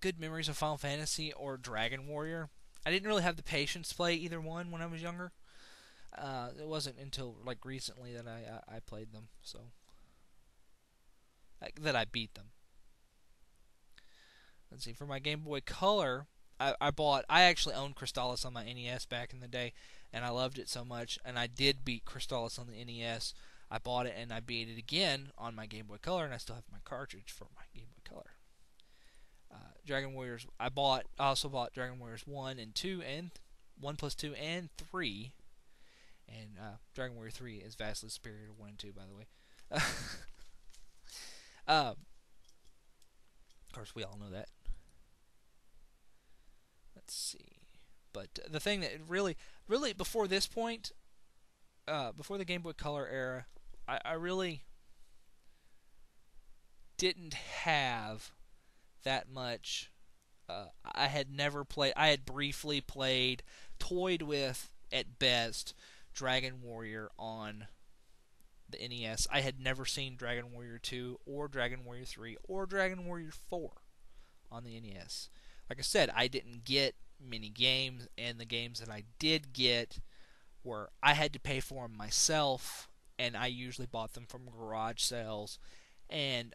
good memories of Final Fantasy or Dragon Warrior. I didn't really have the patience to play either one when I was younger. It wasn't until like recently that I played them, so that I beat them. Let's see. For my Game Boy Color, I actually owned Crystallis on my NES back in the day, and I loved it so much. And I did beat Crystallis on the NES. I bought it and I beat it again on my Game Boy Color, and I still have my cartridge for my Game Boy Color. Dragon Warriors. I also bought Dragon Warriors 1 and 2 and 1+2 and 3. And Dragon Warrior 3 is vastly superior to 1 and 2, by the way. Of course, we all know that. Let's see. But the thing that really before this point, before the Game Boy Color era, I really didn't have that much. I had never played. I had briefly played, toyed with at best, Dragon Warrior on the NES. I had never seen Dragon Warrior 2 or Dragon Warrior 3 or Dragon Warrior 4 on the NES. Like I said, I didn't get many games, and the games that I did get were I had to pay for them myself, and I usually bought them from garage sales and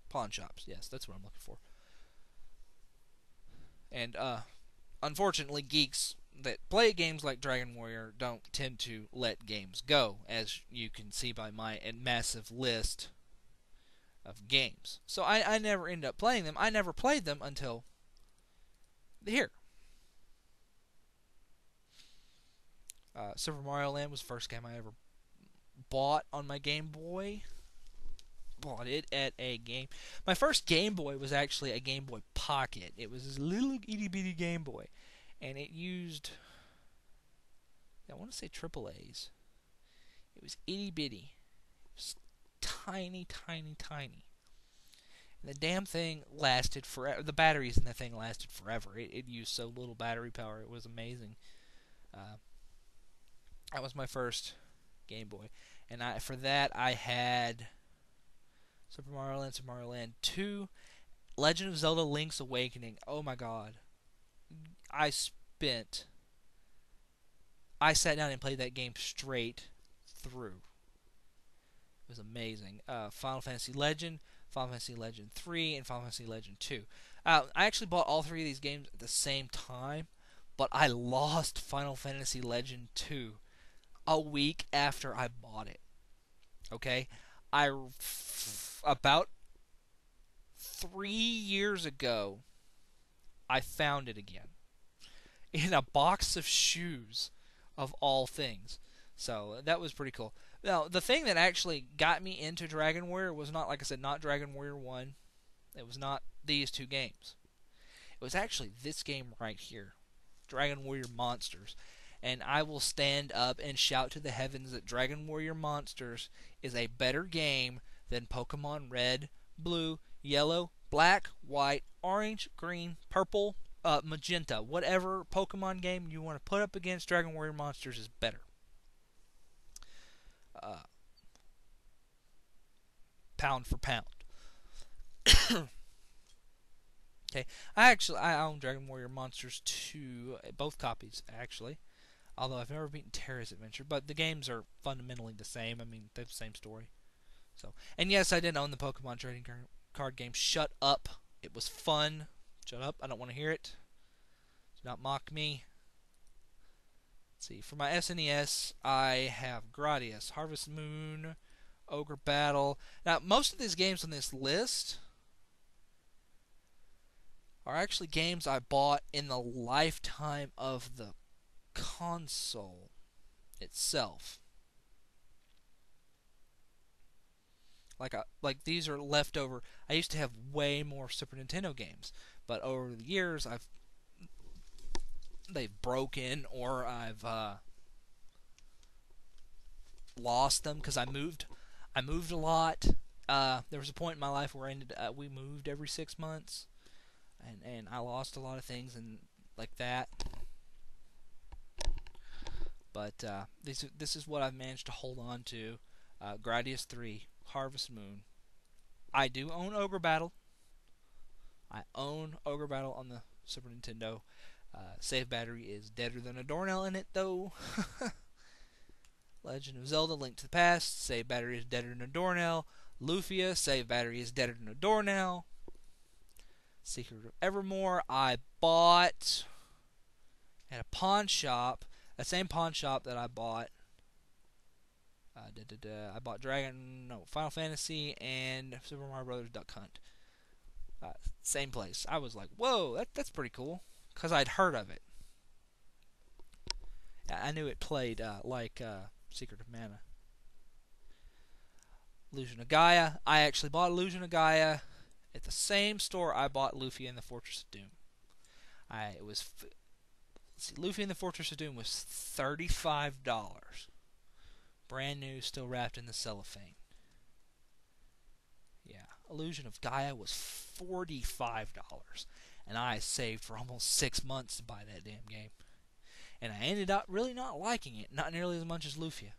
pawn shops. Yes, that's what I'm looking for. And unfortunately, geeks that play games like Dragon Warrior don't tend to let games go, as you can see by my massive list of games. So I never ended up playing them. I never played them until here. Super Mario Land was the first game I ever bought on my Game Boy. Bought it at a game. My first Game Boy was actually a Game Boy Pocket. It was this little itty bitty Game Boy, and it used, I want to say triple A's. It was itty bitty. It was tiny, tiny, tiny. And the damn thing lasted forever. The batteries in the thing lasted forever. It used so little battery power. It was amazing. Uh, that was my first Game Boy, and for that I had Super Mario Land 2, Legend of Zelda: Link's Awakening. Oh my God, I spent. I sat down and played that game straight through. It was amazing. Final Fantasy Legend, Final Fantasy Legend 3, and Final Fantasy Legend 2. I actually bought all three of these games at the same time, but I lost Final Fantasy Legend 2 a week after I bought it. Okay? About 3 years ago, I found it again in a box of shoes, of all things. So that was pretty cool. Now, the thing that actually got me into Dragon Warrior was not, like I said, not Dragon Warrior 1. It was not these two games. It was actually this game right here, Dragon Warrior Monsters. And I will stand up and shout to the heavens that Dragon Warrior Monsters is a better game than Pokemon Red, Blue, Yellow, Black, White, Orange, Green, Purple, Magenta. Whatever Pokemon game you want to put up against Dragon Warrior Monsters is better. Uh, pound for pound. Okay, I own Dragon Warrior Monsters 2, both copies actually. Although I've never beaten Terra's Adventure, but the games are fundamentally the same. I mean, they're the same story. So, and yes, I did own the Pokemon trading card game. Shut up! It was fun. Shut up! I don't want to hear it. Do not mock me. Let's see. For my SNES, I have Gradius, Harvest Moon, Ogre Battle. Now, most of these games on this list are actually games I bought in the lifetime of the console itself. Like these are leftover. I used to have way more Super Nintendo games, but over the years they've broken, or I've lost them because I moved. I moved a lot. There was a point in my life where we moved every 6 months, and I lost a lot of things and like that. But this is what I've managed to hold on to. Gradius 3. Harvest Moon. I do own Ogre Battle. I own Ogre Battle on the Super Nintendo. Save battery is deader than a doornail in it, though. Legend of Zelda: Link to the Past. Save battery is deader than a doornail. Lufia. Save battery is deader than a doornail. Secret of Evermore. I bought at a pawn shop. That same pawn shop that I bought. I bought Final Fantasy and Super Mario Brothers Duck Hunt. Same place. I was like, whoa, that's pretty cool, because I'd heard of it. I knew it played like Secret of Mana. Illusion of Gaia. I actually bought Illusion of Gaia at the same store I bought Luffy and the Fortress of Doom. Luffy and the Fortress of Doom was $35. Brand new, still wrapped in the cellophane. Yeah, Illusion of Gaia was $45. And I saved for almost 6 months to buy that damn game. And I ended up really not liking it, not nearly as much as Lufia.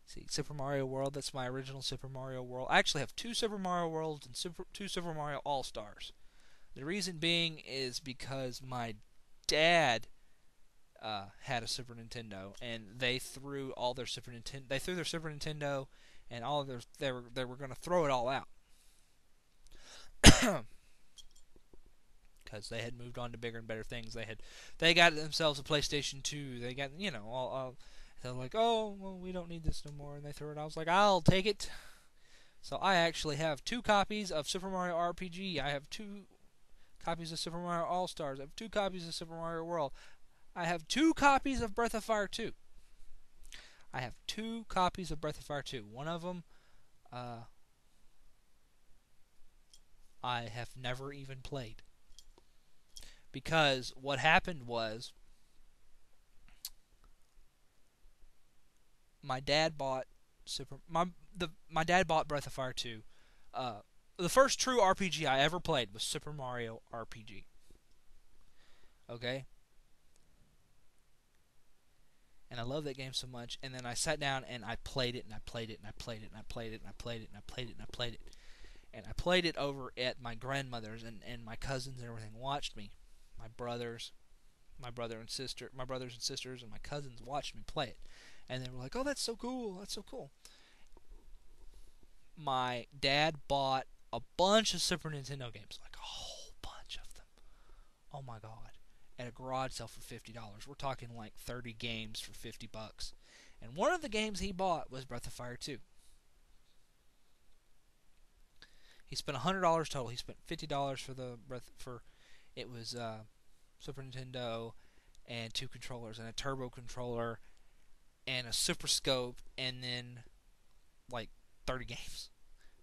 See, Super Mario World, that's my original Super Mario World. I actually have 2 Super Mario Worlds and 2 Super Mario All-Stars. The reason being is because my dad had a Super Nintendo, and they threw all their Super Nintendo. They threw their Super Nintendo and all of their. They were going to throw it all out because they had moved on to bigger and better things. They got themselves a PlayStation 2. They got all. They're like, oh well, we don't need this no more, and they threw it. I was like, I'll take it. So I actually have 2 copies of Super Mario RPG. I have 2 copies of Super Mario All Stars. I have 2 copies of Super Mario World. I have 2 copies of Breath of Fire 2. I have 2 copies of Breath of Fire 2. One of them, I have never even played. Because what happened was, my dad bought my dad bought Breath of Fire 2. The first true RPG I ever played was Super Mario RPG. Okay? And I love that game so much. And then I sat down and I played it and I played it and I played it and I played it and I played it and I played it and I played it. And I played it over at my grandmother's, and my cousins and everything watched me. My brothers and sisters and my cousins watched me play it. And they were like, oh, that's so cool, that's so cool. My dad bought a bunch of Super Nintendo games, like a whole bunch of them. Oh my god. At a garage sale for $50. We're talking like 30 games for $50. And one of the games he bought was Breath of Fire 2. He spent $100 total. He spent $50 for it was Super Nintendo and 2 controllers and a turbo controller and a Super Scope, and then like 30 games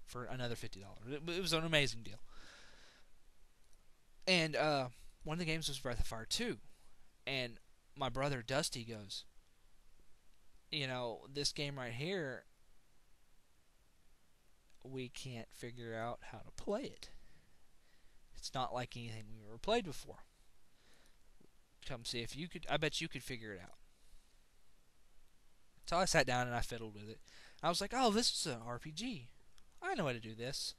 for another $50. It was an amazing deal. And one of the games was Breath of Fire 2. And my brother Dusty goes, this game right here, we can't figure out how to play it. It's not like anything we've ever played before. Come see if you could. I bet you could figure it out. So I sat down and I fiddled with it. I was like, oh, this is an RPG. I know how to do this.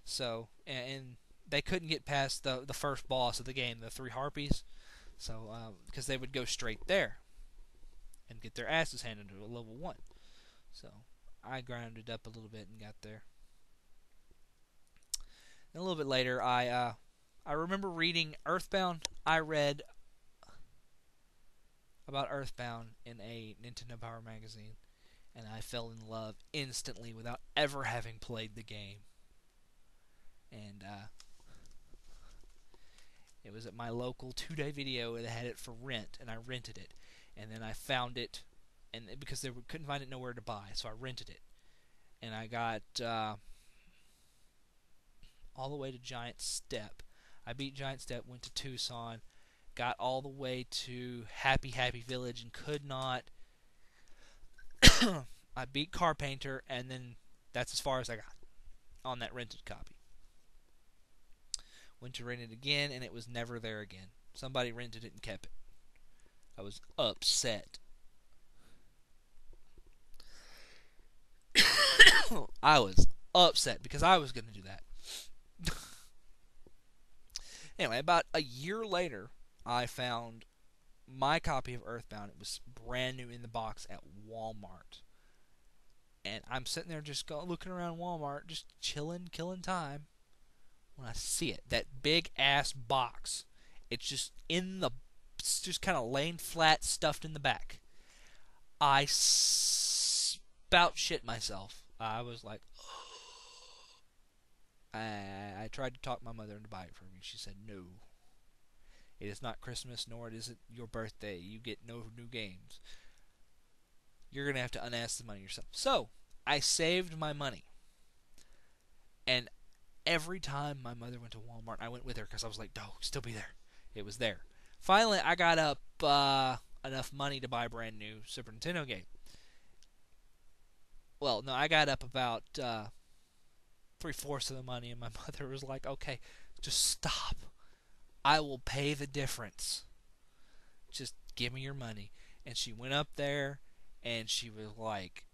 So, and they couldn't get past the first boss of the game, the 3 harpies. So, because they would go straight there and get their asses handed to a level 1. So, I grounded up a little bit and got there. And a little bit later, I remember reading Earthbound. I read about Earthbound in a Nintendo Power magazine, and I fell in love instantly without ever having played the game. And it was at my local 2-day video that had it for rent, and I rented it. And then I found it, and because they couldn't find it nowhere to buy, so I rented it. And I got all the way to Giant Step. I beat Giant Step, went to Tucson, got all the way to Happy Village, and could not. I beat Carpainter, and then that's as far as I got on that rented copy. Went to rent it again, and it was never there again. Somebody rented it and kept it. I was upset. I was upset because I was going to do that. Anyway, about a year later, I found my copy of Earthbound. It was brand new in the box at Walmart. And I'm sitting there just looking around Walmart, just chilling, killing time. When I see it, that big ass box, it's just kind of laying flat, stuffed in the back. I spout shit myself. I was like, I tried to talk my mother into buying it for me. She said, no. It is not Christmas, nor it isn't your birthday. You get no new games. You're going to have to unask the money yourself. So, I saved my money. And every time my mother went to Walmart, I went with her because I was like, no, still be there. It was there. Finally, I got up enough money to buy a brand new Super Nintendo game. Well, no, I got up about 3/4 of the money, and my mother was like, okay, just stop. I will pay the difference. Just give me your money. And she went up there, and she was like,